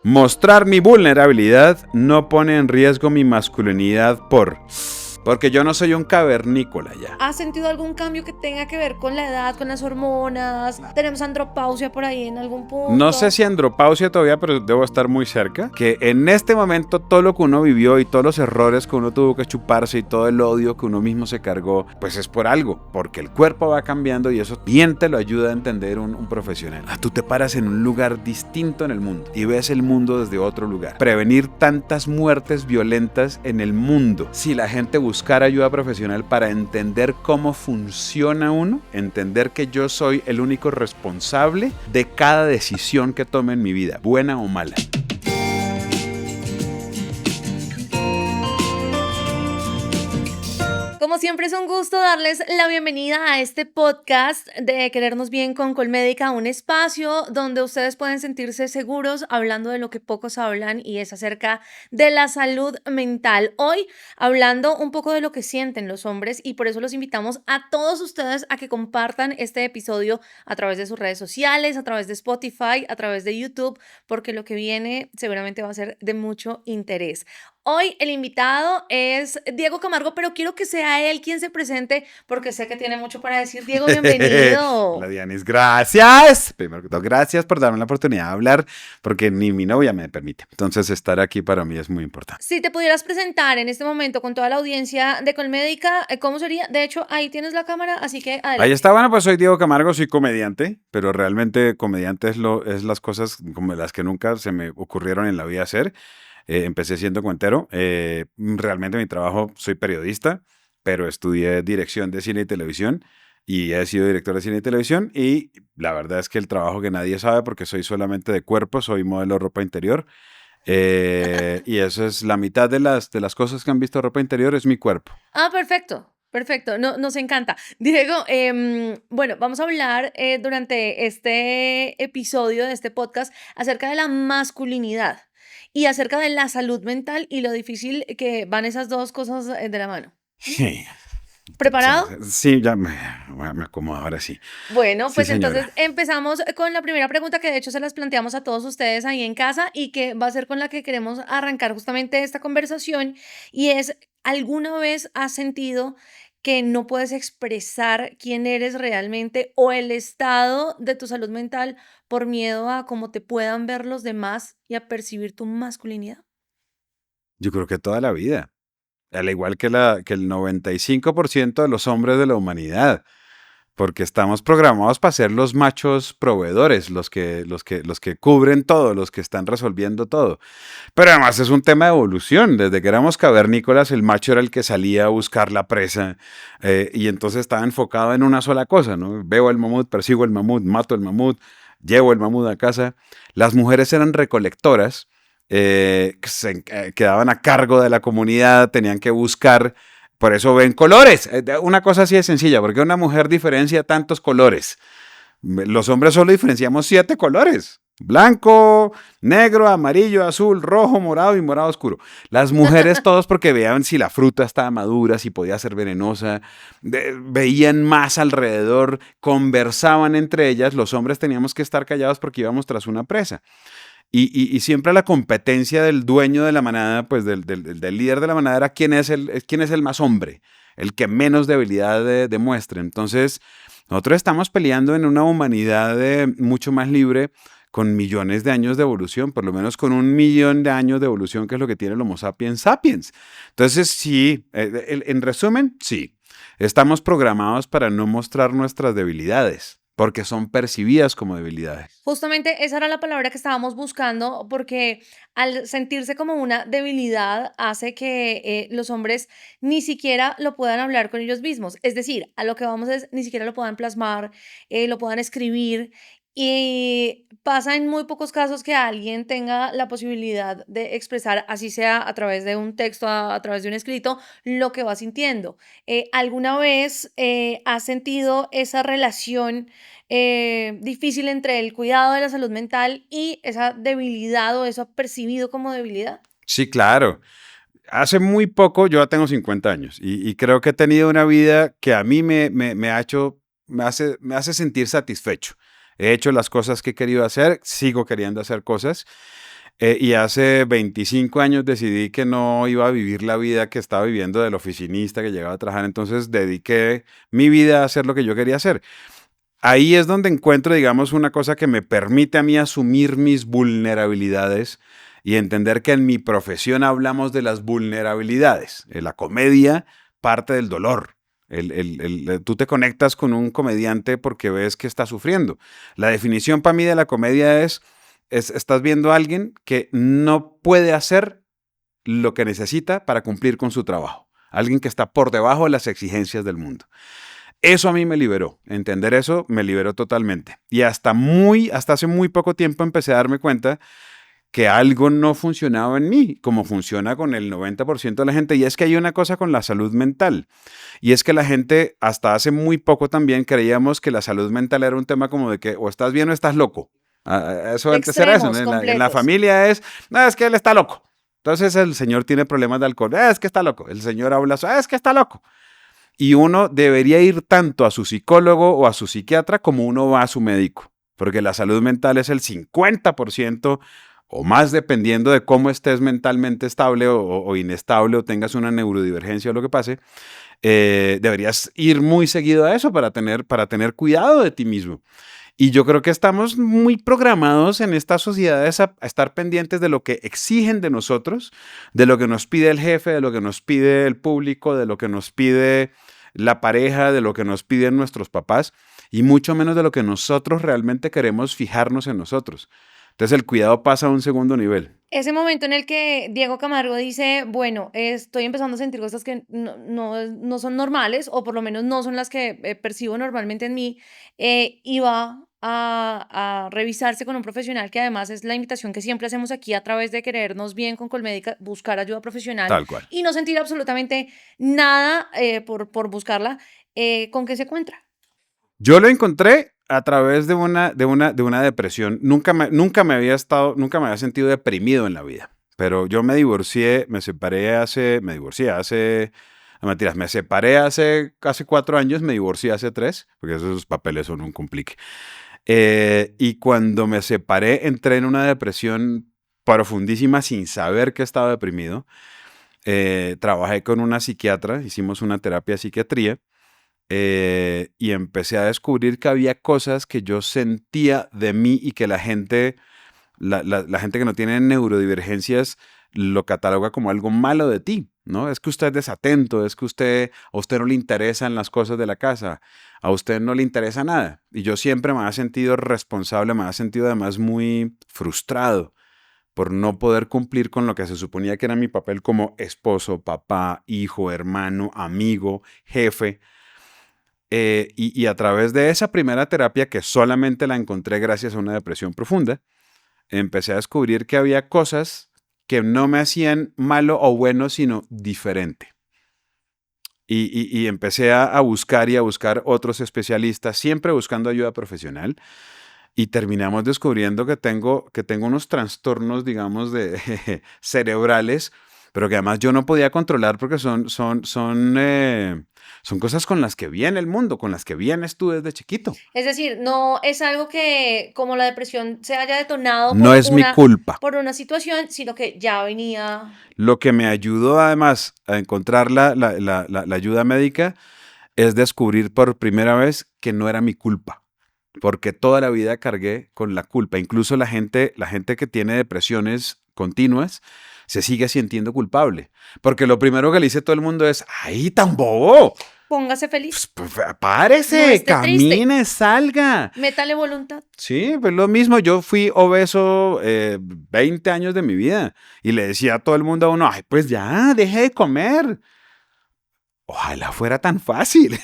Mostrar mi vulnerabilidad no pone en riesgo mi masculinidad porque yo no soy un cavernícola ya. ¿Has sentido algún cambio que tenga que ver con la edad, con las hormonas? ¿Tenemos andropausia por ahí en algún No sé punto? si andropausia todavía, pero debo estar muy cerca. Que en este momento todo lo que uno vivió y todos los errores que uno tuvo que chuparse y todo el odio que uno mismo se cargó, pues es por algo, porque el cuerpo va cambiando y eso bien te lo ayuda a entender un profesional. Tú te paras en un lugar distinto en el mundo y ves el mundo desde otro lugar. Prevenir tantas muertes violentas en el mundo, si la gente buscara ayuda profesional para entender cómo funciona uno, entender que yo soy el único responsable de cada decisión que tome en mi vida, buena o mala. Como siempre es un gusto darles la bienvenida a este podcast de Querernos Bien con Colmédica, un espacio donde ustedes pueden sentirse seguros hablando de lo que pocos hablan y es acerca de la salud mental. Hoy hablando un poco de lo que sienten los hombres y por eso los invitamos a todos ustedes a que compartan este episodio a través de sus redes sociales, a través de Spotify, a través de YouTube, porque lo que viene seguramente va a ser de mucho interés. Hoy el invitado es Diego Camargo, pero quiero que sea él quien se presente porque sé que tiene mucho para decir. Diego, Hola bienvenido. Dianis, gracias. Primero que todo, gracias por darme la oportunidad de hablar, porque ni mi novia me permite. Entonces estar aquí para mí es muy importante. Si te pudieras presentar en este momento con toda la audiencia de Colmédica, ¿cómo sería? De hecho, ahí tienes la cámara, así que Ahí adelante. está, bueno, pues soy Diego Camargo, soy comediante, pero realmente comediante es las cosas como las que nunca se me ocurrieron en la vida hacer. Empecé siendo cuentero. Realmente mi trabajo, soy periodista, pero estudié dirección de cine y televisión y he sido director de cine y televisión y la verdad es que el trabajo que nadie sabe porque soy solamente de cuerpo, soy modelo de ropa interior y eso es la mitad de las cosas que han visto de ropa interior es mi cuerpo. Ah, perfecto. Perfecto, nos encanta. Diego, bueno, vamos a hablar durante este episodio de este podcast acerca de la masculinidad y acerca de la salud mental y lo difícil que van esas dos cosas de la mano. ¿Mm? Sí, ¿Preparado? sí, ya me acomodo ahora sí. Bueno, Sí, pues señora. entonces empezamos con la primera pregunta que de hecho se las planteamos a todos ustedes ahí en casa y que va a ser con la que queremos arrancar justamente esta conversación y es, ¿alguna vez has sentido que no puedes expresar quién eres realmente o el estado de tu salud mental por miedo a cómo te puedan ver los demás y a percibir tu masculinidad? Yo creo que toda la vida. Al igual que, que el 95% de los hombres de la humanidad, porque estamos programados para ser los machos proveedores, los que cubren todo, los que están resolviendo todo. Pero además es un tema de evolución. Desde que éramos cavernícolas, el macho era el que salía a buscar la presa y entonces estaba enfocado en una sola cosa, ¿no? Veo el mamut, persigo el mamut, mato el mamut, llevo el mamut a casa. Las mujeres eran recolectoras que quedaban a cargo de la comunidad, tenían que buscar, por eso ven colores. Una cosa así de sencilla, porque una mujer diferencia tantos colores. Los hombres solo diferenciamos 7 colores. Blanco, negro, amarillo, azul, rojo, morado y morado oscuro. Las mujeres todos porque veían si la fruta estaba madura, si podía ser venenosa, veían más alrededor, conversaban entre ellas. Los hombres teníamos que estar callados porque íbamos tras una presa. Y siempre la competencia del dueño de la manada, pues del líder de la manada era quién es el más hombre, el que menos debilidad demuestre. Entonces, nosotros estamos peleando en una humanidad mucho más libre, con millones de años de evolución, por lo menos con 1 millón de años de evolución, que es lo que tiene el Homo sapiens sapiens. Entonces, sí, en resumen, sí, estamos programados para no mostrar nuestras debilidades, porque son percibidas como debilidades. Justamente esa era la palabra que estábamos buscando, porque al sentirse como una debilidad hace que los hombres ni siquiera lo puedan hablar con ellos mismos. Es decir, a lo que vamos es ni siquiera lo puedan plasmar, lo puedan escribir. Y pasa en muy pocos casos que alguien tenga la posibilidad de expresar, así sea a través de un texto, a través de un escrito, lo que va sintiendo. ¿Alguna vez has sentido esa relación difícil entre el cuidado de la salud mental y esa debilidad o eso percibido como debilidad? Sí, claro. Hace muy poco, yo ya tengo 50 años y creo que he tenido una vida que a mí me ha hecho, me hace sentir satisfecho. He hecho las cosas que he querido hacer, sigo queriendo hacer cosas. Y hace 25 años decidí que no iba a vivir la vida que estaba viviendo del oficinista que llegaba a trabajar. Entonces dediqué mi vida a hacer lo que yo quería hacer. Ahí es donde encuentro, digamos, una cosa que me permite a mí asumir mis vulnerabilidades y entender que en mi profesión hablamos de las vulnerabilidades. La comedia parte del dolor. Tú te conectas con un comediante porque ves que está sufriendo. La definición para mí de la comedia estás viendo a alguien que no puede hacer lo que necesita para cumplir con su trabajo. Alguien que está por debajo de las exigencias del mundo. Eso a mí me liberó. Entender eso me liberó totalmente. Y hasta hace muy poco tiempo empecé a darme cuenta que algo no funcionaba en mí, como funciona con el 90% de la gente. Y es que hay una cosa con la salud mental. Y es que la gente, hasta hace muy poco también, creíamos que la salud mental era un tema como de que o estás bien o estás loco. Eso antes era eso, ¿no? Extremos En la completos. familia no, es que él está loco. Entonces el señor tiene problemas de alcohol. Es que está loco. El señor habla, es que está loco. Y uno debería ir tanto a su psicólogo o a su psiquiatra como uno va a su médico. Porque la salud mental es el 50% o más dependiendo de cómo estés mentalmente estable o inestable o tengas una neurodivergencia o lo que pase. Deberías ir muy seguido a eso para tener cuidado de ti mismo. Y yo creo que estamos muy programados en estas sociedades a estar pendientes de lo que exigen de nosotros, de lo que nos pide el jefe, de lo que nos pide el público, de lo que nos pide la pareja, de lo que nos piden nuestros papás, y mucho menos de lo que nosotros realmente queremos fijarnos en nosotros. Entonces el cuidado pasa a un segundo nivel. Ese momento en el que Diego Camargo dice, bueno, estoy empezando a sentir cosas que no son normales, o por lo menos no son las que percibo normalmente en mí, y va a revisarse con un profesional, que además es la invitación que siempre hacemos aquí a través de Querernos Bien con Colmédica, buscar ayuda profesional Tal cual. y no sentir absolutamente nada por buscarla. ¿Con qué se encuentra? Yo lo encontré a través de una depresión. Nunca me había sentido deprimido en la vida. Pero yo me separé no mentiras, me separé hace casi 4 años, me divorcié hace 3, porque esos papeles son un complique. Y cuando me separé, entré en una depresión profundísima sin saber que estaba deprimido. Trabajé con una psiquiatra, hicimos una terapia de psiquiatría. Y empecé a descubrir que había cosas que yo sentía de mí y que la gente que no tiene neurodivergencias lo cataloga como algo malo de ti, ¿no? Es que usted es desatento, es que a usted no le interesan las cosas de la casa, a usted no le interesa nada. Y yo siempre me había sentido responsable, me había sentido además muy frustrado por no poder cumplir con lo que se suponía que era mi papel como esposo, papá, hijo, hermano, amigo, jefe. Y a través de esa primera terapia, que solamente la encontré gracias a una depresión profunda, empecé a descubrir que había cosas que no me hacían malo o bueno, sino diferente. Y empecé a buscar y a buscar otros especialistas, siempre buscando ayuda profesional. Y terminamos descubriendo que tengo unos trastornos, digamos, cerebrales, pero que además yo no podía controlar porque son cosas con las que viene el mundo, con las que vienes tú desde chiquito. Es decir, no es algo que, como la depresión, se haya detonado No es mi culpa. por una situación, sino que ya venía. Lo que me ayudó además a encontrar la ayuda médica es descubrir por primera vez que no era mi culpa, porque toda la vida cargué con la culpa. Incluso la gente que tiene depresiones continuas se sigue sintiendo culpable, porque lo primero que le dice todo el mundo es, ¡ay, tan bobo! Póngase feliz, no Párese, esté triste, camine, salga. métale voluntad. Sí, pues lo mismo. Yo fui obeso 20 años de mi vida y le decía a todo el mundo a uno, ay, pues ya, deje de comer. Ojalá fuera tan fácil.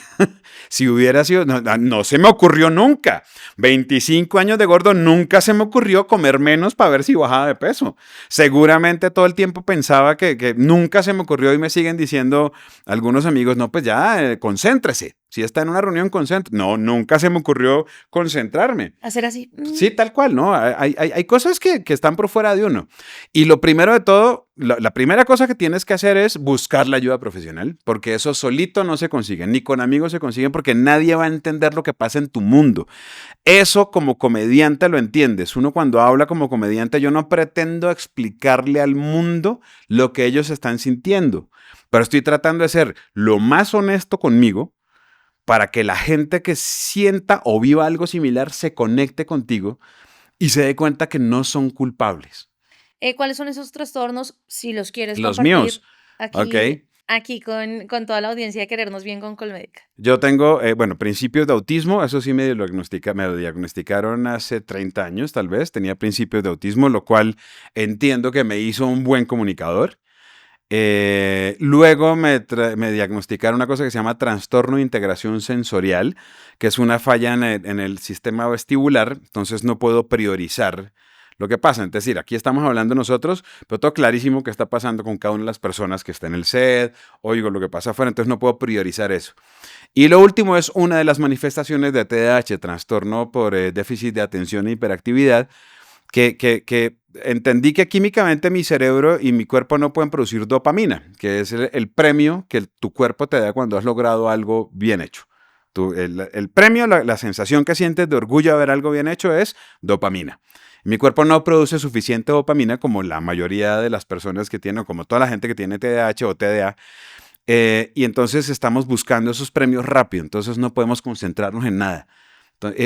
Si hubiera sido, no se me ocurrió nunca. 25 años de gordo, nunca se me ocurrió comer menos para ver si bajaba de peso. Seguramente todo el tiempo pensaba que nunca se me ocurrió y me siguen diciendo algunos amigos, no, pues ya, concéntrese. Si está en una reunión, concéntrese. No, nunca se me ocurrió concentrarme. Hacer así. Sí, tal cual, ¿no? Hay cosas que están por fuera de uno. Y lo primero de todo la primera cosa que tienes que hacer es buscar la ayuda profesional, porque eso solito no se consigue, ni con amigos se consiguen, porque nadie va a entender lo que pasa en tu mundo. Eso como comediante lo entiendes. Uno cuando habla como comediante, yo no pretendo explicarle al mundo lo que ellos están sintiendo, pero estoy tratando de ser lo más honesto conmigo para que la gente que sienta o viva algo similar se conecte contigo y se dé cuenta que no son culpables. ¿Cuáles son esos trastornos? Si los quieres Los míos, compartir ¿ok? aquí con toda la audiencia de Querernos Bien con Colmédica. Yo tengo, bueno, principios de autismo, eso sí me lo diagnosticaron hace 30 años, tal vez. Tenía principios de autismo, lo cual entiendo que me hizo un buen comunicador. Luego me diagnosticaron una cosa que se llama trastorno de integración sensorial, que es una falla en el sistema vestibular, entonces no puedo priorizar lo que pasa. Es decir, aquí estamos hablando nosotros, pero todo clarísimo que está pasando con cada una de las personas que está en el set, oigo lo que pasa afuera, entonces no puedo priorizar eso. Y lo último es una de las manifestaciones de TDAH, trastorno por déficit de atención e hiperactividad, que entendí que químicamente mi cerebro y mi cuerpo no pueden producir dopamina, que es el premio que tu cuerpo te da cuando has logrado algo bien hecho. El premio, la sensación que sientes de orgullo de haber algo bien hecho es dopamina. Mi cuerpo no produce suficiente dopamina como la mayoría de las personas que tienen, o como toda la gente que tiene TDAH o TDA, y entonces estamos buscando esos premios rápido, entonces no podemos concentrarnos en nada.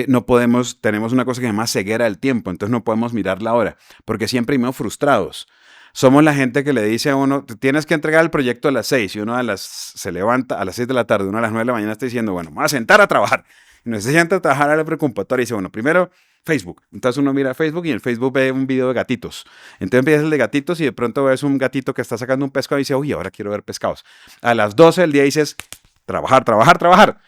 No podemos, tenemos una cosa que se llama ceguera del tiempo, entonces no podemos mirar la hora, porque siempre vivimos frustrados. Somos la gente que le dice a uno, tienes que entregar el proyecto a las 6 y uno se levanta a las 6 de la tarde, uno a las 9 de la mañana está diciendo, bueno, me voy a sentar a trabajar. Y no se sienta a trabajar a la preocupatorias y dice, bueno, primero Facebook. Entonces uno mira Facebook y en el Facebook ve un video de gatitos. Entonces empieza el de gatitos y de pronto ves un gatito que está sacando un pescado y dice, uy, ahora quiero ver pescados. A las 12 del día dices, trabajar, trabajar, trabajar.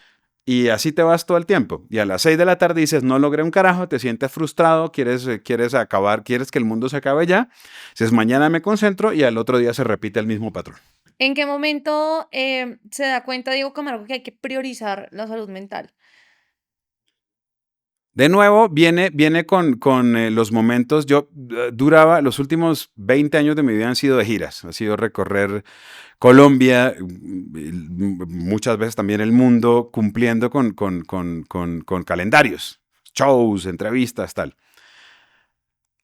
Y así te vas todo el tiempo. Y a las 6 de la tarde dices, no logré un carajo, te sientes frustrado, quieres acabar, quieres que el mundo se acabe ya. Dices, mañana me concentro y al otro día se repite el mismo patrón. ¿En qué momento se da cuenta Diego Camargo que hay que priorizar la salud mental? De nuevo, viene con los momentos. Yo duraba, los últimos 20 años de mi vida han sido de giras, ha sido recorrer Colombia, muchas veces también el mundo, cumpliendo con calendarios, shows, entrevistas, tal.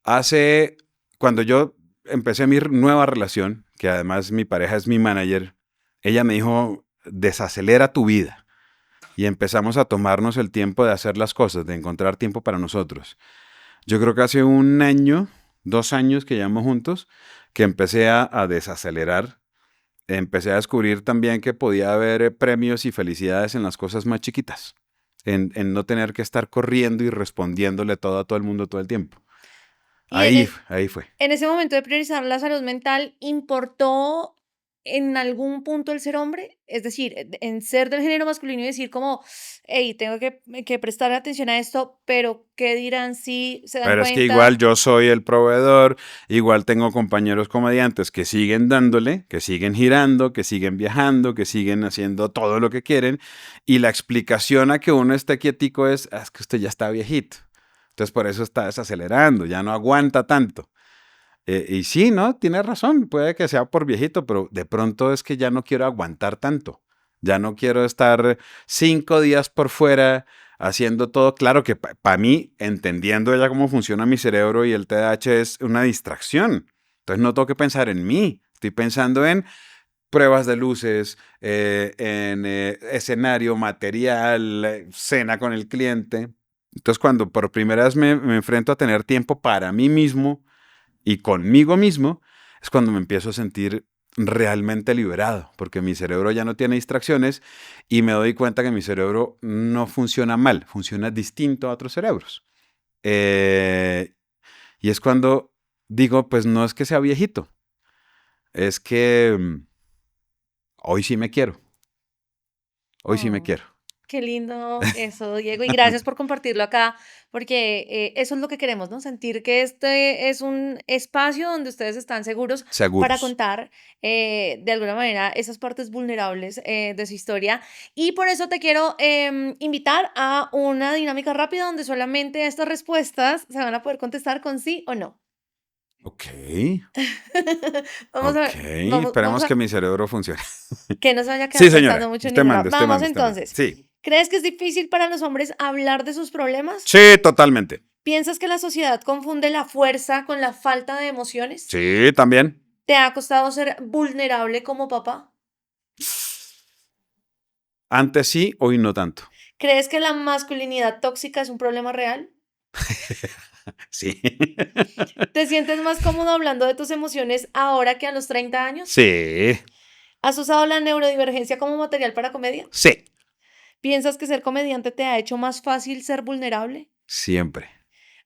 Hace, cuando yo empecé mi nueva relación, que además mi pareja es mi manager, ella me dijo, desacelera tu vida. Y empezamos a tomarnos el tiempo de hacer las cosas, de encontrar tiempo para nosotros. Yo creo que hace un año, 2 años que llevamos juntos, que empecé a desacelerar. Empecé a descubrir también que podía haber premios y felicidades en las cosas más chiquitas, en no tener que estar corriendo y respondiéndole todo a todo el mundo todo el tiempo. Y en, e- Ahí fue. en ese momento de priorizar la salud mental, ¿importó en algún punto el ser hombre? Es decir, en ser del género masculino y decir como, hey, tengo que prestar atención a esto, pero ¿qué dirán si se dan Pero es que igual cuenta? yo soy el proveedor, igual tengo compañeros comediantes que siguen dándole, que siguen girando, que siguen viajando, que siguen haciendo todo lo que quieren. Y la explicación a que uno esté quietico es que usted ya está viejito. Entonces por eso está desacelerando, ya no aguanta tanto. Y sí, ¿no? Tiene razón, puede que sea por viejito, pero de pronto es que ya no quiero aguantar tanto. Ya no quiero estar 5 días por fuera haciendo todo. Claro que para mí, entendiendo ya cómo funciona mi cerebro y el TDAH es una distracción. Entonces no tengo que pensar en mí. Estoy pensando en pruebas de luces, en escenario, material, cena con el cliente. Entonces cuando por primera vez me enfrento a tener tiempo para mí mismo, y conmigo mismo, es cuando me empiezo a sentir realmente liberado, porque mi cerebro ya no tiene distracciones y me doy cuenta que mi cerebro no funciona mal, funciona distinto a otros cerebros. Eh, y es cuando digo, pues no es que sea viejito, es que hoy sí me quiero, hoy sí me Oh, quiero. qué lindo eso, Diego, y gracias por compartirlo acá, porque eso es lo que queremos, ¿no? Sentir que este es un espacio donde ustedes están seguros para Seguros. contar de alguna manera esas partes vulnerables de su historia. Y por eso te quiero invitar a una dinámica rápida donde solamente estas respuestas se van a poder contestar con sí o no. Ok, Vamos a ok. ver, vamos Esperemos a que mi cerebro funcione. que no se vaya a Sí, quedar señora. pensando mucho en Usted ningún lado. manda, usted Vamos manda, usted manda. entonces. Sí. ¿Crees que es difícil para los hombres hablar de sus problemas? Sí, totalmente. ¿Piensas que la sociedad confunde la fuerza con la falta de emociones? Sí, también. ¿Te ha costado ser vulnerable como papá? Antes sí, hoy no tanto. ¿Crees que la masculinidad tóxica es un problema real? Sí. ¿Te sientes más cómodo hablando de tus emociones ahora que a los 30 años? Sí, ¿Has usado la neurodivergencia como material para comedia? sí. ¿Piensas que ser comediante te ha hecho más fácil ser vulnerable? Siempre,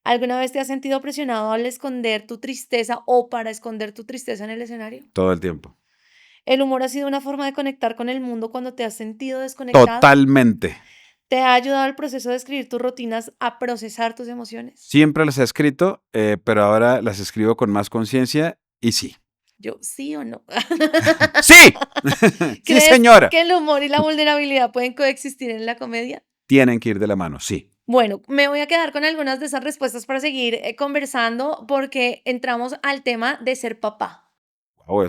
¿Alguna vez te has sentido presionado al esconder tu tristeza o para esconder tu tristeza en el escenario? todo el tiempo. ¿El humor ha sido una forma de conectar con el mundo cuando te has sentido desconectado? Totalmente. ¿Te ha ayudado el proceso de escribir tus rutinas a procesar tus emociones? Siempre las he escrito, pero ahora las escribo con más conciencia y sí. Yo, ¿sí o no? ¡Sí! Sí, ¿Crees señora. que el humor y la vulnerabilidad pueden coexistir en la comedia? Tienen que ir de la mano, sí. Bueno, me voy a quedar con algunas de esas respuestas para seguir conversando porque entramos al tema de ser papá. Wow,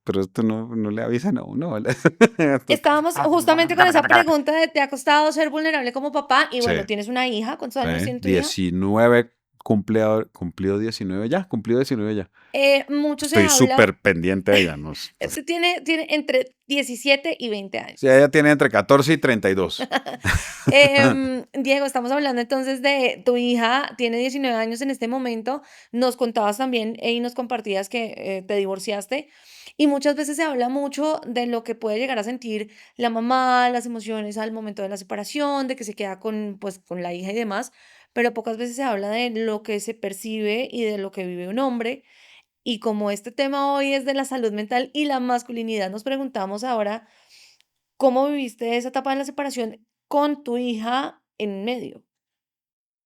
pero esto no le avisan a uno, ¿vale? Estábamos justamente con esa pregunta de ¿te ha costado ser vulnerable como papá? Y Sí, bueno, tienes una hija, ¿cuántos años tiene tu hija? 19, cumplido 19 ya, cumplido 19 ya. Mucho se Estoy habla, súper pendiente de ella, ¿no? tiene entre 17 y 20 Sí, años. ella tiene entre 14 y 32. Diego, estamos hablando entonces de tu hija, tiene 19 años en este momento. Nos contabas también y nos compartías que te divorciaste. Y muchas veces se habla mucho de lo que puede llegar a sentir la mamá, las emociones al momento de la separación, de que se queda con, pues, con la hija y demás. Pero pocas veces se habla de lo que se percibe y de lo que vive un hombre. Y como este tema hoy es de la salud mental y la masculinidad, nos preguntamos ahora, ¿cómo viviste esa etapa de la separación con tu hija en medio?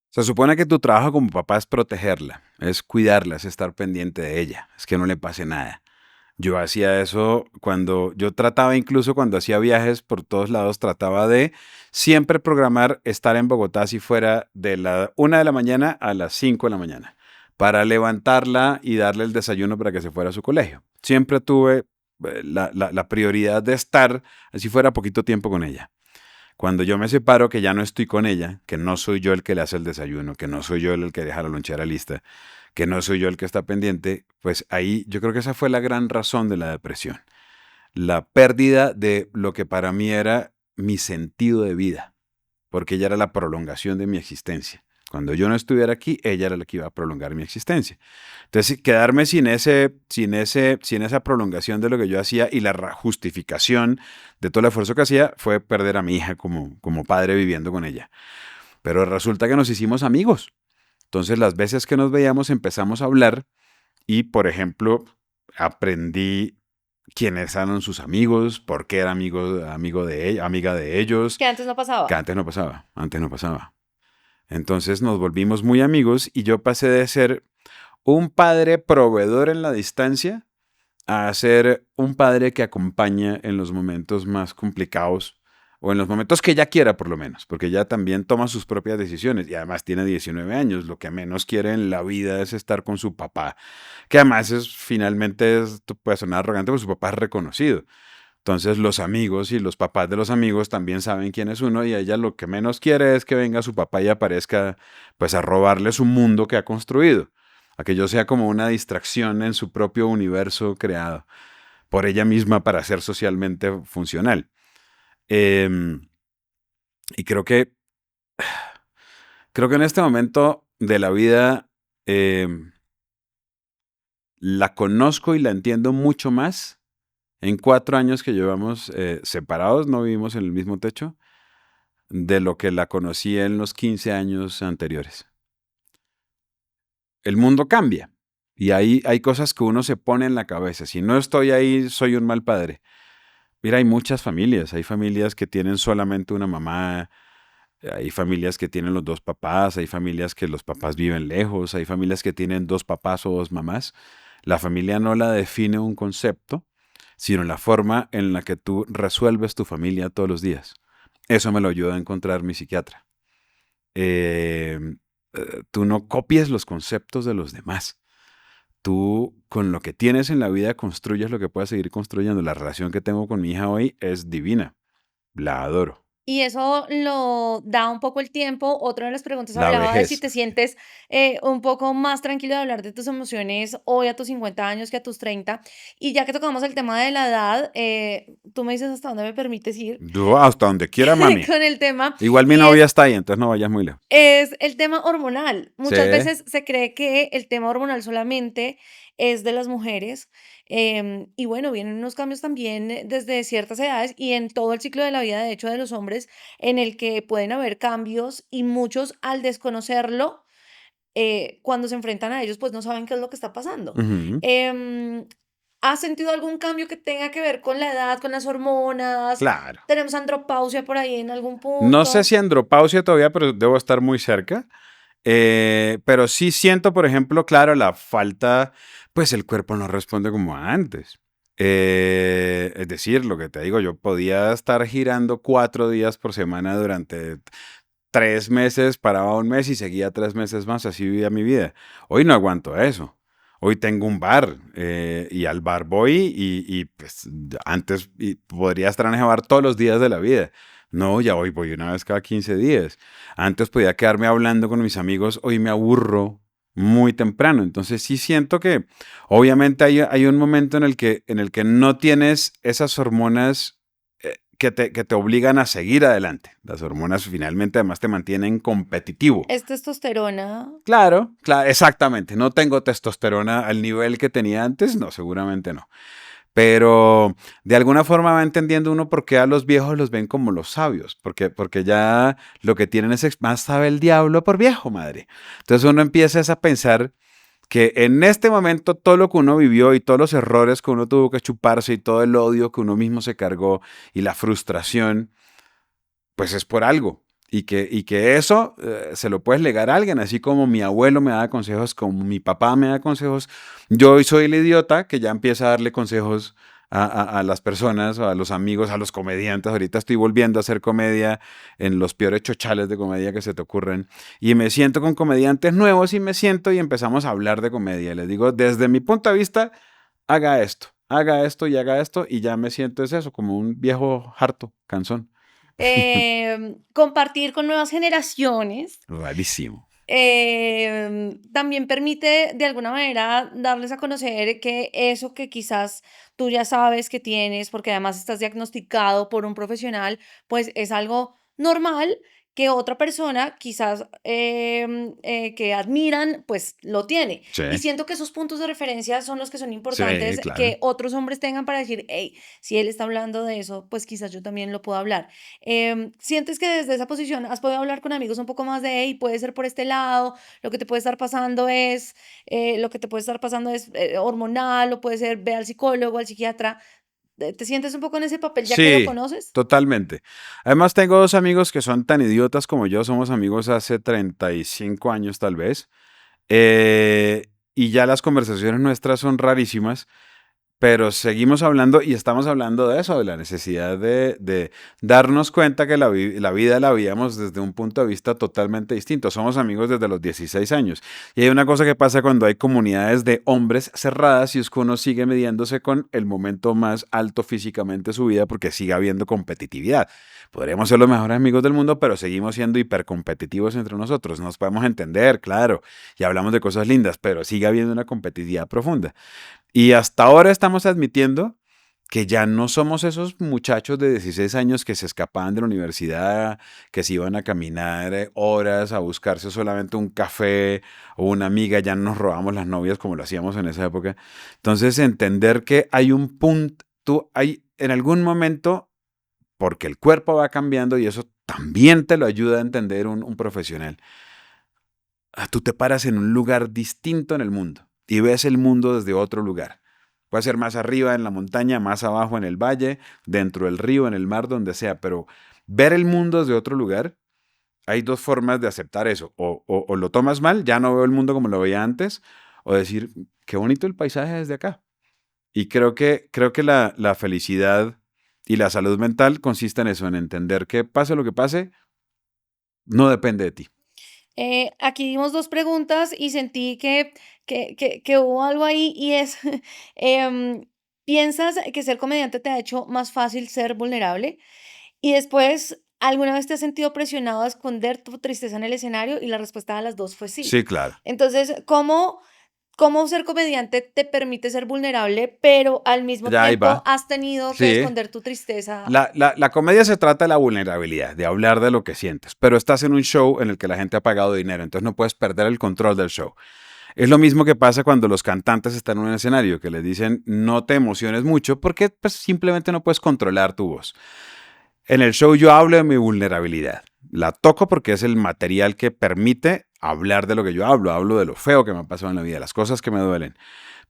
Se supone que tu trabajo como papá es protegerla, es cuidarla, es estar pendiente de ella, es que no le pase nada. Yo hacía eso cuando yo trataba, incluso cuando hacía viajes por todos lados, trataba de siempre programar estar en Bogotá si fuera de la 1 de la mañana a las 5 de la mañana, para levantarla y darle el desayuno para que se fuera a su colegio. Siempre tuve la prioridad de estar, así fuera poquito tiempo con ella. Cuando yo me separo, que ya no estoy con ella, que no soy yo el que le hace el desayuno, que no soy yo el que deja la lonchera lista, que no soy yo el que está pendiente, pues ahí yo creo que esa fue la gran razón de la depresión. La pérdida de lo que para mí era mi sentido de vida, porque ella era la prolongación de mi existencia. Cuando yo no estuviera aquí, ella era la que iba a prolongar mi existencia. Entonces, quedarme sin esa prolongación de lo que yo hacía y la justificación de todo el esfuerzo que hacía fue perder a mi hija como padre viviendo con ella. Pero resulta que nos hicimos amigos. Entonces, las veces que nos veíamos empezamos a hablar y, por ejemplo, aprendí quiénes eran sus amigos, por qué era amigo de ella, amiga de ellos, Que antes no que pasaba. antes no pasaba. Entonces nos volvimos muy amigos y yo pasé de ser un padre proveedor en la distancia a ser un padre que acompaña en los momentos más complicados o en los momentos que ella quiera por lo menos, porque ella también toma sus propias decisiones y además tiene 19 años, lo que menos quiere en la vida es estar con su papá, que además esto puede sonar arrogante, pero su papá es reconocido. Entonces los amigos y los papás de los amigos también saben quién es uno y ella lo que menos quiere es que venga su papá y aparezca pues a robarle su mundo que ha construido, a que yo sea como una distracción en su propio universo creado por ella misma para ser socialmente funcional. Em, y creo que en este momento de la vida em, la conozco y la entiendo mucho más. En 4 años que llevamos separados, no vivimos en el mismo techo, de lo que la conocí en los 15 años anteriores. El mundo cambia y ahí hay cosas que uno se pone en la cabeza. Si no estoy ahí, soy un mal padre. Mira, hay familias que tienen solamente una mamá, hay familias que tienen los dos papás, hay familias que los papás viven lejos, hay familias que tienen dos papás o dos mamás. La familia no la define un concepto, sino la forma en la que tú resuelves tu familia todos los días. Eso me lo ayuda a encontrar mi psiquiatra. Eh, Tú no copies los conceptos de los demás. tú con lo que tienes en la vida construyes lo que puedas seguir construyendo. La relación que tengo con mi hija hoy es divina. La adoro. Y eso lo da un poco el tiempo. Otra de las preguntas La hablaba de si vejez. te sientes un poco más tranquilo de hablar de tus emociones hoy a tus 50 años que a tus 30. Y ya que tocamos el tema de la edad, tú me dices hasta dónde me permites ir Yo hasta donde quiera, mami. con el tema. Igual mi Y novia es está ahí, entonces no vayas muy lejos. Es el tema hormonal. Sí. Muchas veces se cree que el tema hormonal solamente es de las mujeres. Y bueno, vienen unos cambios también desde ciertas edades y en todo el ciclo de la vida, de hecho, de los hombres, en el que pueden haber cambios y muchos al desconocerlo, cuando se enfrentan a ellos, pues no saben qué es lo que está pasando. Ujú. Em, ¿Has sentido algún cambio que tenga que ver con la edad, con las hormonas? Claro. ¿Tenemos andropausia por ahí en algún No sé punto? si andropausia todavía, pero debo estar muy cerca. Pero sí siento, por ejemplo, claro, la falta, pues el cuerpo no responde como antes. Es decir, lo que te digo, yo podía estar girando 4 días por semana durante 3 meses, paraba un mes y seguía 3 meses más, así vivía mi vida. Hoy no aguanto eso. Hoy tengo un bar y al bar voy pues antes podría estar en ese bar todos los días de la vida. No, ya hoy voy una vez cada 15 días. Antes podía quedarme hablando con mis amigos, hoy me aburro muy temprano. Entonces sí siento que obviamente hay un momento en el que no tienes esas hormonas que te obligan a seguir adelante. Las hormonas finalmente además te mantienen competitivo. Es testosterona. Claro, claro, exactamente. No tengo testosterona al nivel que tenía antes, no, seguramente no. Pero de alguna forma va entendiendo uno por qué a los viejos los ven como los sabios, porque ya lo que tienen es más sabe el diablo por viejo, madre. Entonces uno empieza a pensar que en este momento todo lo que uno vivió y todos los errores que uno tuvo que chuparse y todo el odio que uno mismo se cargó y la frustración, pues es por algo. Y que eso se lo puedes legar a alguien, así como mi abuelo me da consejos, como mi papá me da consejos. Yo hoy soy el idiota que ya empieza a darle consejos a las personas, a los amigos, a los comediantes. Ahorita estoy volviendo a hacer comedia en los peores chochales de comedia que se te ocurren. Y me siento con comediantes nuevos y me siento y empezamos a hablar de comedia. Les digo, desde mi punto de vista, haga esto y haga esto. Y ya me siento, es eso, como un viejo harto, cansón. Compartir con nuevas generaciones, Rarísimo. también permite de alguna manera darles a conocer que eso que quizás tú ya sabes que tienes, porque además estás diagnosticado por un profesional, pues es algo normal que otra persona quizás que admiran, pues lo tiene. Sí, Y siento que esos puntos de referencia son los que son sí, importantes claro. que otros hombres tengan para decir, hey, si él está hablando de eso, pues quizás yo también lo puedo hablar. ¿Sientes que desde esa posición has podido hablar con amigos un poco más de, hey, puede ser por este lado, lo que te puede estar pasando es, hormonal, o puede ser, ve al psicólogo, al psiquiatra? ¿Te sientes un poco en ese papel ya que lo Sí, conoces? totalmente. Además, tengo dos amigos que son tan idiotas como yo. Somos amigos hace 35 años, tal vez. Y ya las conversaciones nuestras son rarísimas. Pero seguimos hablando y estamos hablando de eso, de la necesidad de darnos cuenta que la vida la veíamos desde un punto de vista totalmente distinto. Somos amigos desde los 16 años. Y hay una cosa que pasa cuando hay comunidades de hombres cerradas y es que uno sigue midiéndose con el momento más alto físicamente de su vida porque sigue habiendo competitividad. Podríamos ser los mejores amigos del mundo, pero seguimos siendo hipercompetitivos entre nosotros. Nos podemos entender, claro, y hablamos de cosas lindas, pero sigue habiendo una competitividad profunda. Y hasta ahora estamos admitiendo que ya no somos esos muchachos de 16 años que se escapaban de la universidad, que se iban a caminar horas a buscarse solamente un café o una amiga, ya no nos robamos las novias como lo hacíamos en esa época. Entonces, entender que hay un punto, hay en algún momento, porque el cuerpo va cambiando y eso también te lo ayuda a entender un profesional. Tú te paras en un lugar distinto en el mundo y ves el mundo desde otro lugar. Puede ser más arriba en la montaña, más abajo en el valle, dentro del río, en el mar, donde sea, pero ver el mundo desde otro lugar, hay dos formas de aceptar eso. O lo tomas mal, ya no veo el mundo como lo veía antes, o decir, qué bonito el paisaje desde acá. Y creo que la felicidad y la salud mental consiste en eso, en entender que pase lo que pase, no depende de ti. Aquí dimos 2 preguntas y sentí que hubo algo ahí y es, em, ¿piensas que ser comediante te ha hecho más fácil ser vulnerable? Y después, ¿alguna vez te has sentido presionado a esconder tu tristeza en el escenario? Y la respuesta a las 2 fue sí. Sí, claro. Entonces, ¿cómo ser comediante te permite ser vulnerable, pero al mismo Ya ahí tiempo va. has tenido que Sí. esconder tu tristeza? La comedia se trata de la vulnerabilidad, de hablar de lo que sientes, pero estás en un show en el que la gente ha pagado dinero, entonces no puedes perder el control del show. Es lo mismo que pasa cuando los cantantes están en un escenario, que les dicen no te emociones mucho porque pues, simplemente no puedes controlar tu voz. En el show yo hablo de mi vulnerabilidad. La toco porque es el material que permite hablar de lo que yo hablo. Hablo de lo feo que me ha pasado en la vida, las cosas que me duelen.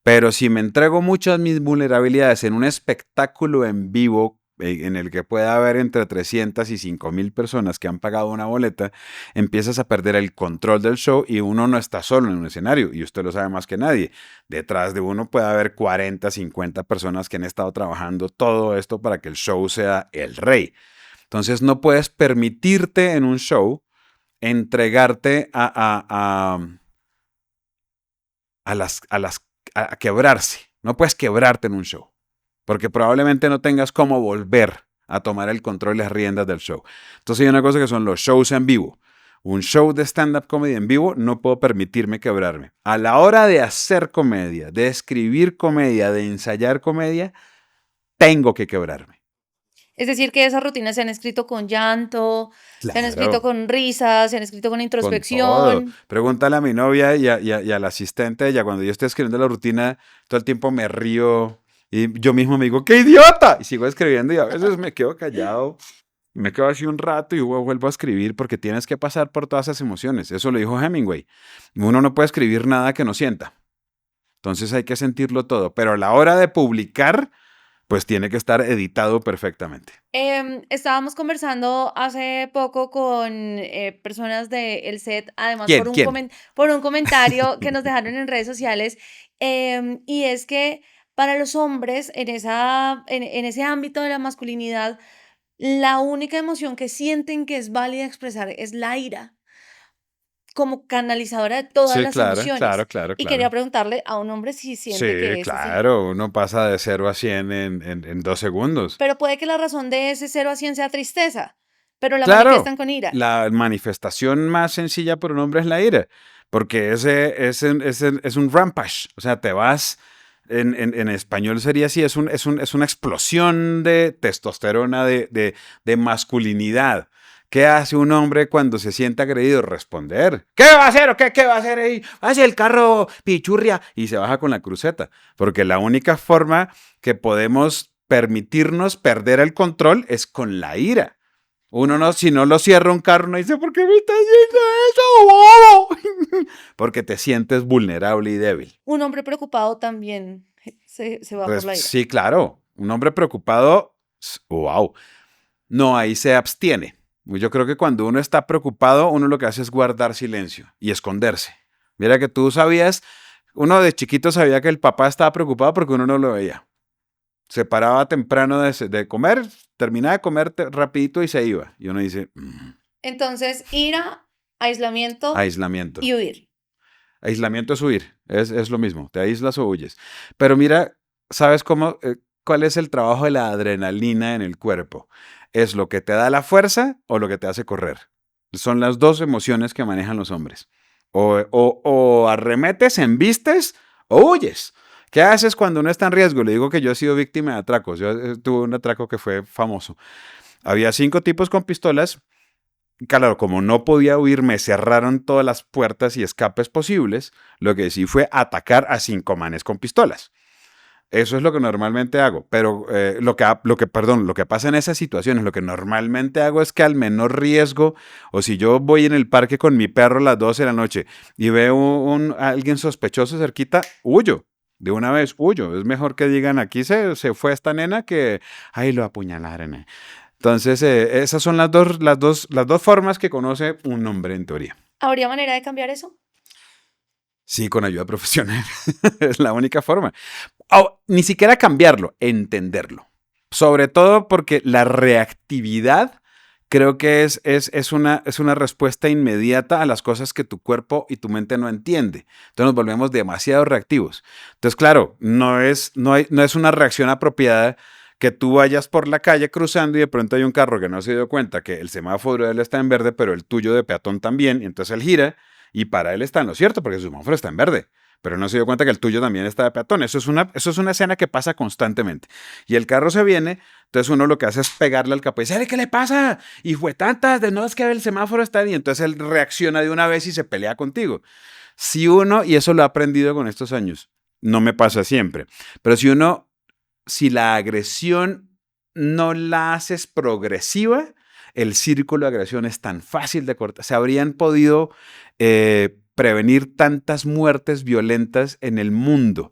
Pero si me entrego muchas mis vulnerabilidades en un espectáculo en vivo en el que pueda haber entre 300 y 5,000 personas que han pagado una boleta, empiezas a perder el control del show y uno no está solo en un escenario y usted lo sabe más que nadie. Detrás de uno puede haber 40, 50 personas que han estado trabajando todo esto para que el show sea el rey. Entonces no puedes permitirte en un show entregarte a quebrarse. No puedes quebrarte en un show, porque probablemente no tengas cómo volver a tomar el control y las riendas del show. Entonces hay una cosa que son los shows en vivo. Un show de stand-up comedy en vivo no puedo permitirme quebrarme. A la hora de hacer comedia, de escribir comedia, de ensayar comedia, tengo que quebrarme. Es decir, que esas rutinas se han escrito con llanto, se han escrito Claro. con risas, se han escrito con Con todo. introspección. Pregúntale a mi novia y a la asistente de ella, cuando yo estoy escribiendo la rutina, todo el tiempo me río y yo mismo me digo, ¡qué idiota! Y sigo escribiendo y a veces me quedo callado, me quedo así un rato y luego vuelvo a escribir porque tienes que pasar por todas esas emociones. Eso lo dijo Hemingway. Uno no puede escribir nada que no sienta. Entonces hay que sentirlo todo. Pero a la hora de publicar, pues tiene que estar editado perfectamente. Estábamos conversando hace poco con personas del set, además ¿Quién? ¿Quién? por un comentario que nos dejaron en redes sociales, y es que para los hombres en ese ámbito de la masculinidad, la única emoción que sienten que es válida expresar es la ira, como canalizadora de todas Sí, las claro, emociones. claro, claro, Y quería claro. preguntarle a un hombre si siente Sí, que es así. claro, uno pasa de 0 a 100 en 2 segundos. Pero puede que la razón de ese 0 a 100 sea tristeza, pero la Claro, manifiestan con ira. la manifestación más sencilla por un hombre es la ira, porque es un rampage, o sea, te vas, en español sería así, es una explosión de testosterona, de masculinidad. ¿Qué hace un hombre cuando se siente agredido? Responder. ¿Qué va a hacer o qué va a hacer ahí? Hace el carro pichurria y se baja con la cruceta, porque la única forma que podemos permitirnos perder el control es con la ira. Uno no, si no lo cierra un carro, no dice, ¿por qué me estás haciendo eso, bobo? Porque te sientes vulnerable y débil. Un hombre preocupado también se va por Pues la ira. sí, claro. Un hombre preocupado, wow. No, ahí se abstiene. Yo creo que cuando uno está preocupado, uno lo que hace es guardar silencio y esconderse. Mira que tú sabías, uno de chiquito sabía que el papá estaba preocupado porque uno no lo veía. Se paraba temprano de comer, terminaba de comer rapidito y se iba. Y uno dice, Entonces, ira, aislamiento aislamiento. y huir. Aislamiento es huir, es lo mismo, te aíslas o huyes. Pero mira, ¿sabes cómo, cuál es el trabajo de la adrenalina en el cuerpo? ¿Es lo que te da la fuerza o lo que te hace correr? Son las dos emociones que manejan los hombres. O arremetes, embistes o huyes. ¿Qué haces cuando uno está en riesgo? Le digo que yo he sido víctima de atracos. Yo tuve un atraco que fue famoso. Había 5 tipos con pistolas. Claro, como no podía huir, me cerraron todas las puertas y escapes posibles. Lo que sí fue atacar a 5 manes con pistolas. Eso es lo que normalmente hago. Pero lo que pasa en esas situaciones, lo que normalmente hago es que al menor riesgo, o si yo voy en el parque con mi perro a las 12 de la noche y veo a alguien sospechoso cerquita, huyo. De una vez huyo. Es mejor que digan, aquí se fue esta nena que, ay, lo apuñalaron. Entonces, esas son las dos formas que conoce un hombre en teoría. ¿Habría manera de cambiar eso? Sí, con ayuda profesional. Es la única forma. Ni siquiera cambiarlo, entenderlo. Sobre todo porque la reactividad creo que es una respuesta inmediata a las cosas que tu cuerpo y tu mente no entiende. Entonces nos volvemos demasiado reactivos. Entonces, claro, no es una reacción apropiada que tú vayas por la calle cruzando y de pronto hay un carro que no se dio cuenta que el semáforo de él está en verde, pero el tuyo de peatón también, y entonces él gira y para él está en lo cierto porque su semáforo está en verde. Pero no se dio cuenta que el tuyo también está de peatón. Eso es una escena que pasa constantemente. Y el carro se viene, entonces uno lo que hace es pegarle al capó y dice, ¿qué le pasa? Y fue tantas de no, es que el semáforo está ahí. Entonces él reacciona de una vez y se pelea contigo. Si uno, y eso lo he aprendido con estos años, no me pasa siempre, pero si la agresión no la haces progresiva, el círculo de agresión es tan fácil de cortar. Se habrían podido prevenir tantas muertes violentas en el mundo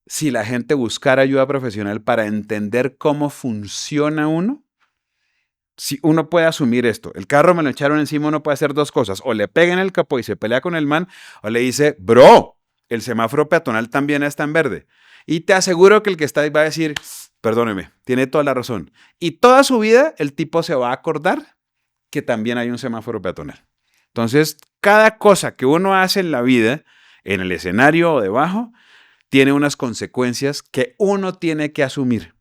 si la gente buscara ayuda profesional para entender cómo funciona uno. Si uno puede asumir esto, el carro me lo echaron encima, uno puede hacer dos cosas, o le pega en el capó y se pelea con el man, o le dice, bro, el semáforo peatonal también está en verde. Y te aseguro que el que está ahí va a decir, perdóneme, tiene toda la razón. Y toda su vida el tipo se va a acordar que también hay un semáforo peatonal. Entonces, cada cosa que uno hace en la vida, en el escenario o debajo, tiene unas consecuencias que uno tiene que asumir.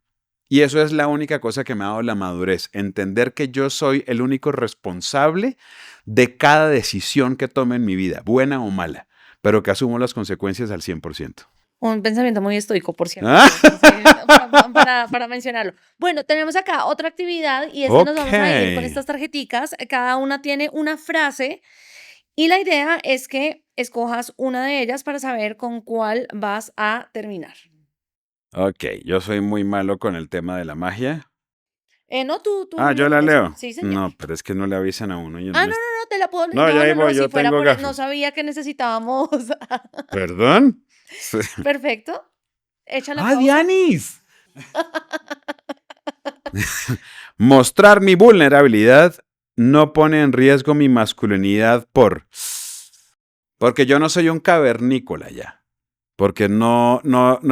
Y eso es la única cosa que me ha dado la madurez, entender que yo soy el único responsable de cada decisión que tome en mi vida, buena o mala, pero que asumo las consecuencias al 100%. Un pensamiento muy estoico, por cierto. Ah, Para mencionarlo. Bueno, tenemos acá otra actividad y es que nos ok. vamos a ir con estas tarjeticas. Cada una tiene una frase y la idea es que escojas una de ellas para saber con cuál vas a terminar. Ok, yo soy muy malo con el tema de la magia. No, tú Ah, yo la empieza. leo. Sí, señor. No, pero es que no le avisan a uno. No, no, te la puedo leer. No, ya No, ahí no, no, voy, si yo fuera tengo por... No gafas. sabía que necesitábamos. ¿Perdón? Sí. Perfecto. Echa la ¡Ah, pausa. Dianis! Mostrar mi vulnerabilidad no pone en riesgo mi masculinidad porque yo no soy un cavernícola ya. Porque no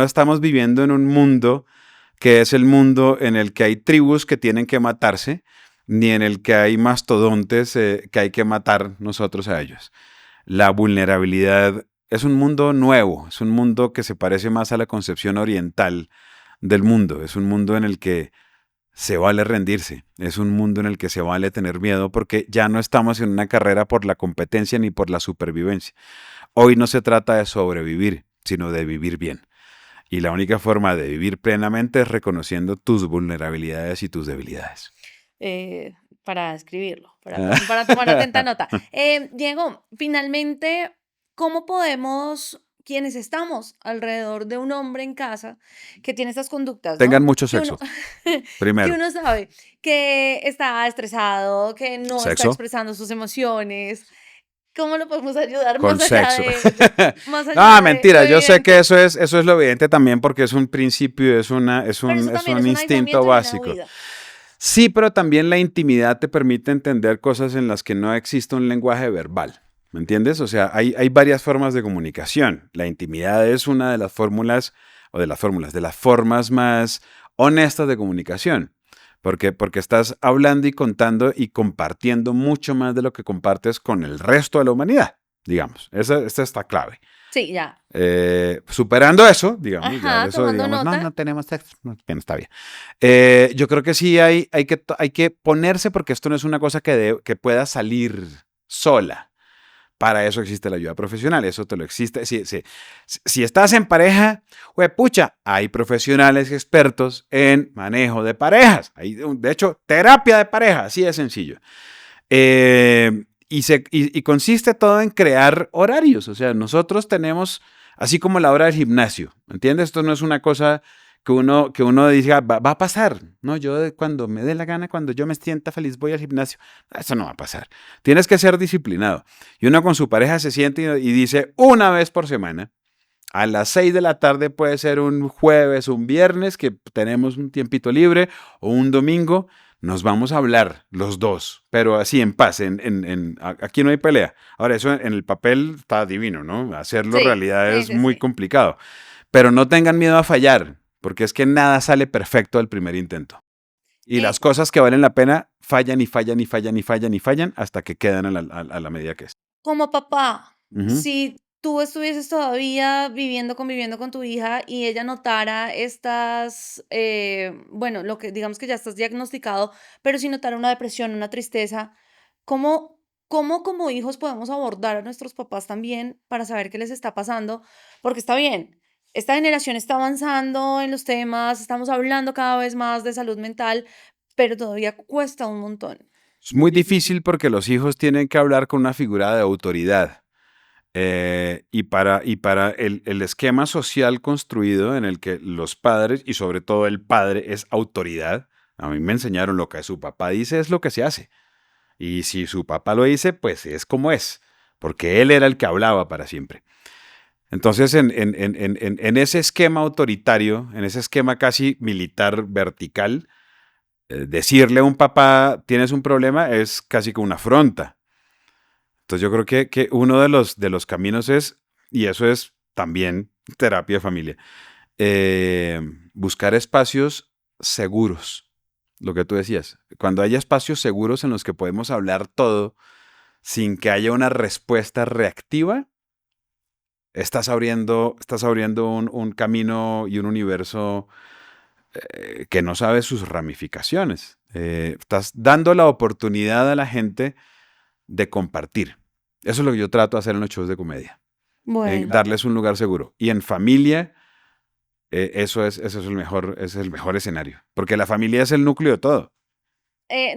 estamos viviendo en un mundo que es el mundo en el que hay tribus que tienen que matarse, ni en el que hay mastodontes que hay que matar nosotros a ellos. La vulnerabilidad es un mundo nuevo, es un mundo que se parece más a la concepción oriental del mundo, es un mundo en el que se vale rendirse, es un mundo en el que se vale tener miedo porque ya no estamos en una carrera por la competencia ni por la supervivencia. Hoy no se trata de sobrevivir, sino de vivir bien. Y la única forma de vivir plenamente es reconociendo tus vulnerabilidades y tus debilidades. eh, para escribirlo, para tomar atenta nota. Diego, finalmente, ¿cómo podemos, quienes estamos alrededor de un hombre en casa que tiene estas conductas, Tengan ¿no? mucho Que uno, sexo, que primero. uno sabe que está estresado, que no está Sexo expresando sus emociones. ¿Cómo lo podemos ayudar con sexo. más Ah, allá de mentira, lo yo sé que evidente? eso es lo evidente también porque es un principio, es, una, es, Pero un, eso es también es un un instinto aislamiento y una básico. huida. Sí, pero también la intimidad te permite entender cosas en las que no existe un lenguaje verbal. ¿Me entiendes? O sea, hay varias formas de comunicación. La intimidad es una de las fórmulas, de las formas más honestas de comunicación. Porque estás hablando y contando y compartiendo mucho más de lo que compartes con el resto de la humanidad, digamos. Esa está clave. Sí, ya. Superando eso, digamos, ya Ajá, de eso, tomando digamos, no nota. tenemos sexo, bien, está bien. Yo creo que sí hay que ponerse porque esto no es una cosa que pueda salir sola. Para eso existe la ayuda profesional, eso te lo existe. Si estás en pareja, pucha, hay profesionales expertos en manejo de parejas. Hay, de hecho, terapia de pareja, así de sencillo. Y consiste todo en crear horarios. O sea, nosotros tenemos, así como la hora del gimnasio, ¿entiendes? Esto no es una cosa que uno diga, va a pasar. No, cuando me dé la gana, cuando yo me sienta feliz, voy al gimnasio. Eso no va a pasar. Tienes que ser disciplinado. Y uno con su pareja se siente y dice una vez por semana, a las 6 de la tarde puede ser un jueves, un viernes, que tenemos un tiempito libre, o un domingo, nos vamos a hablar los dos, pero así en paz, aquí no hay pelea. Ahora, eso en el papel está divino, ¿no? Hacerlo Sí, realidad sí, es sí, muy sí. complicado, pero no tengan miedo a fallar, porque es que nada sale perfecto al primer intento. Y Eh, las cosas que valen la pena fallan y fallan y fallan y fallan y fallan hasta que quedan a la medida que es. Como papá, Ujú. si tú estuvieses todavía viviendo, conviviendo con tu hija y ella notara estas, bueno, lo que digamos que ya estás diagnosticado, pero si notara una depresión, una tristeza, ¿cómo, cómo como hijos podemos abordar a nuestros papás también para saber qué les está pasando? Porque está bien, esta generación está avanzando en los temas, estamos hablando cada vez más de salud mental, pero todavía cuesta un montón. Es muy difícil porque los hijos tienen que hablar con una figura de autoridad. Y para el esquema social construido en el que los padres, y sobre todo el padre, es autoridad, a mí me enseñaron lo que su papá dice es lo que se hace. Y si su papá lo dice, pues es como es, porque él era el que hablaba para siempre. Entonces, en ese esquema autoritario, en ese esquema casi militar vertical, decirle a un papá, tienes un problema, es casi que una afronta. Entonces yo creo que uno de los caminos es, y eso es también terapia de familia, eh, buscar espacios seguros, lo que tú decías. Cuando haya espacios seguros en los que podemos hablar todo sin que haya una respuesta reactiva, estás abriendo un camino y un universo que no sabe sus ramificaciones. Estás dando la oportunidad a la gente de compartir. Eso es lo que yo trato de hacer en los shows de comedia. Bueno. Darles un lugar seguro. Y en familia, eso es el mejor escenario. Porque la familia es el núcleo de todo.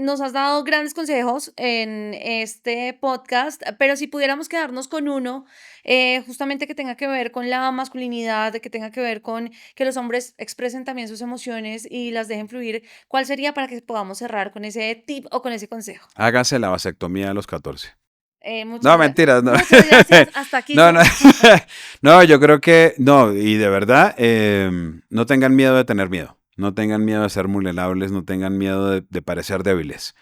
Nos has dado grandes consejos en este podcast, pero si pudiéramos quedarnos con uno, justamente que tenga que ver con la masculinidad, que tenga que ver con que los hombres expresen también sus emociones y las dejen fluir, ¿cuál sería para que podamos cerrar con ese tip o con ese consejo? Hágase la vasectomía a los 14. Muchas, No, mentiras, no. muchas gracias. Hasta aquí No, su... no. No, yo creo que, no, y de verdad, no tengan miedo de tener miedo. No tengan miedo de ser vulnerables, no tengan miedo de parecer débiles.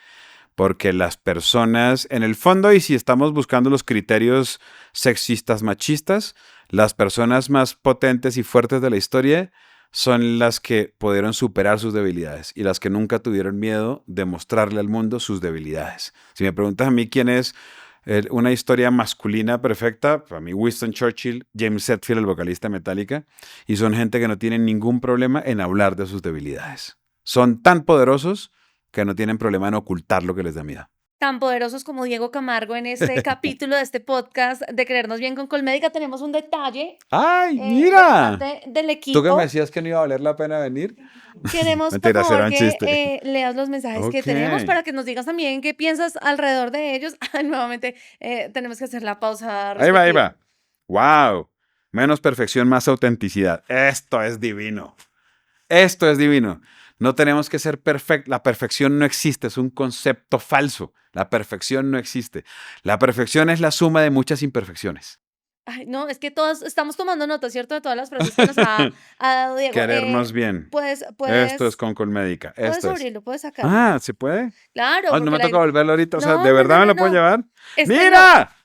Porque las personas, en el fondo, y si estamos buscando los criterios sexistas, machistas, las personas más potentes y fuertes de la historia son las que pudieron superar sus debilidades y las que nunca tuvieron miedo de mostrarle al mundo sus debilidades. Si me preguntas a mí quién es una historia masculina perfecta, para mí Winston Churchill, James Hetfield, el vocalista de Metallica, y son gente que no tienen ningún problema en hablar de sus debilidades. Son tan poderosos que no tienen problema en ocultar lo que les da miedo. Tan poderosos como Diego Camargo en este capítulo de este podcast de Querernos Bien con Colmédica, tenemos un detalle ¡Ay, de mira! parte del ¿Tú que me equipo. decías que no iba a valer la pena venir? Queremos, por Mentira, será favor, un que chiste. leas los mensajes que Ok. tenemos para que nos digas también qué piensas alrededor de ellos. Nuevamente, tenemos que hacer la pausa Ahí va, ahí respectiva. va. ¡Wow! Menos perfección, más autenticidad. Esto es divino. Esto es divino. No tenemos que ser perfectos. La perfección no existe, es un concepto falso. La perfección no existe. La perfección es la suma de muchas imperfecciones. Ay, no, es que todos estamos tomando nota, ¿cierto? De todas las frases que nos ha dado Diego. Querernos bien. Puedes, Esto es puedes, Concord Médica. puedes Esto es. abrirlo, puedes sacarlo. Ah, ¿se puede? Claro, Oh, no porque me toca volverlo ahorita. O sea, No, ¿de no, no, verdad me no, lo puedo no. llevar? Este no. ¡Mira!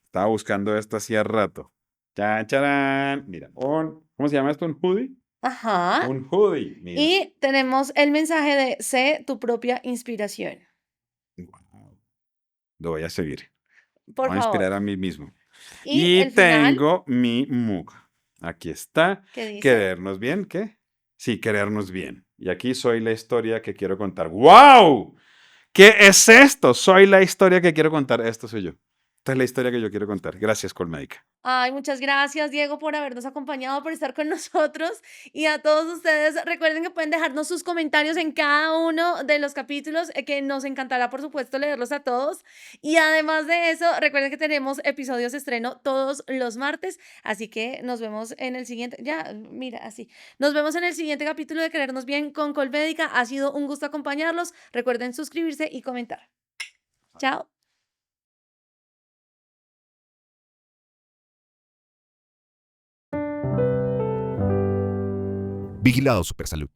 Estaba buscando esto hacía rato. Chan, charán. Mira, ¿cómo se llama esto? ¿Un hoodie? Ajá. Un hoodie. Mira. Y tenemos el mensaje de sé tu propia inspiración. Wow. Lo voy a seguir. Por Voy a favor. inspirar a mí mismo. Y Y el final, tengo mi mug. Aquí está. ¿qué dice? ¿Querernos bien? ¿Qué? Sí, querernos bien. Y aquí soy la historia que quiero contar. ¡Wow! ¿Qué es esto? Soy la historia que quiero contar. Esto soy yo. Esta es la historia que yo quiero contar. Gracias, Colmédica. Ay, muchas gracias, Diego, por habernos acompañado, por estar con nosotros. Y a todos ustedes, recuerden que pueden dejarnos sus comentarios en cada uno de los capítulos, que nos encantará, por supuesto, leerlos a todos. Y además de eso, recuerden que tenemos episodios de estreno todos los martes. Así que nos vemos en el siguiente. Ya, mira, así. Nos vemos en el siguiente capítulo de Querernos Bien con Colmédica. Ha sido un gusto acompañarlos. Recuerden suscribirse y comentar. Chao. Vigilado Supersalud.